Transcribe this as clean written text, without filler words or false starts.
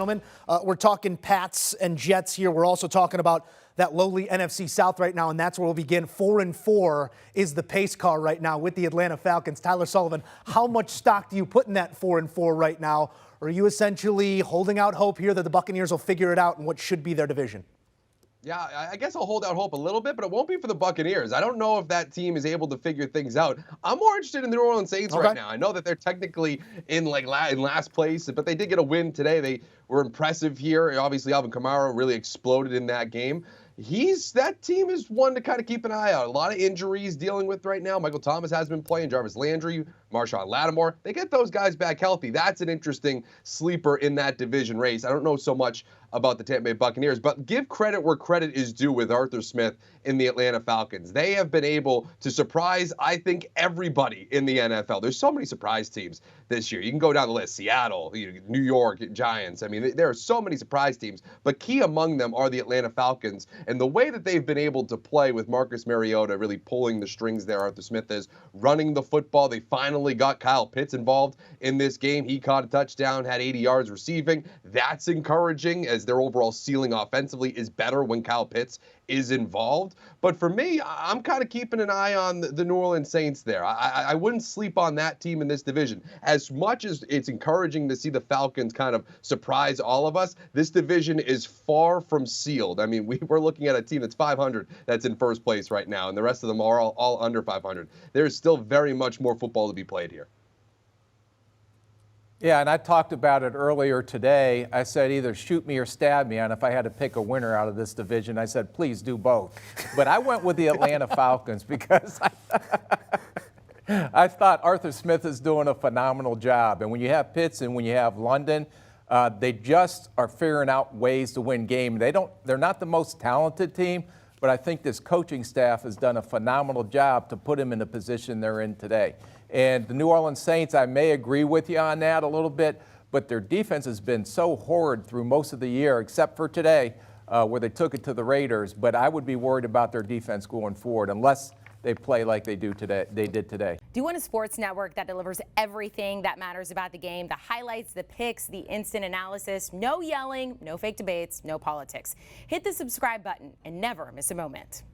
Gentlemen, we're talking Pats and Jets here. We're also talking about that lowly NFC South right now, and that's where we'll begin. 4-4 is the pace car right now with the Atlanta Falcons. Tyler Sullivan, how much stock do you put in that 4-4 right now? Or are you essentially holding out hope here that the Buccaneers will figure it out in what should be their division? Yeah, I guess I'll hold out hope a little bit, but it won't be for the Buccaneers. I don't know if that team is able to figure things out. I'm more interested in the New Orleans Saints right now. I know that they're technically in last place, but they did get a win today. They were impressive here. Obviously, Alvin Kamara really exploded in that game. That team is one to kind of keep an eye out. A lot of injuries dealing with right now. Michael Thomas has been playing, Jarvis Landry, Marshawn Lattimore. They get those guys back healthy. That's an interesting sleeper in that division race. I don't know so much about the Tampa Bay Buccaneers, but give credit where credit is due with Arthur Smith in the Atlanta Falcons. They have been able to surprise, I think, everybody in the NFL. There's so many surprise teams this year. You can go down the list. Seattle, New York Giants. I mean, there are so many surprise teams, but key among them are the Atlanta Falcons. And the way that they've been able to play with Marcus Mariota really pulling the strings there, Arthur Smith is running the football. They finally got Kyle Pitts involved in this game. He caught a touchdown, had 80 yards receiving. That's encouraging as their overall ceiling offensively is better when Kyle Pitts is involved. But for me, I'm kind of keeping an eye on the New Orleans Saints there. I wouldn't sleep on that team in this division. As much as it's encouraging to see the Falcons kind of surprise all of us, this division is far from sealed. I mean, we're looking at a team that's 500 that's in first place right now, and the rest of them are all under 500. There's still very much more football to be played here. Yeah, and I talked about it earlier today. I said either shoot me or stab me, and if I had to pick a winner out of this division, I said please do both. But I went with the Atlanta Falcons because I thought Arthur Smith is doing a phenomenal job. And when you have Pitts and when you have London, they just are figuring out ways to win games. They're not the most talented team, but I think this coaching staff has done a phenomenal job to put them in the position they're in today. And the New Orleans Saints, I may agree with you on that a little bit, but their defense has been so horrid through most of the year, except for today, where they took it to the Raiders. But I would be worried about their defense going forward unless they play like they did today. Do you want a sports network that delivers everything that matters about the game? The highlights, the picks, the instant analysis, no yelling, no fake debates, no politics. Hit the subscribe button and never miss a moment.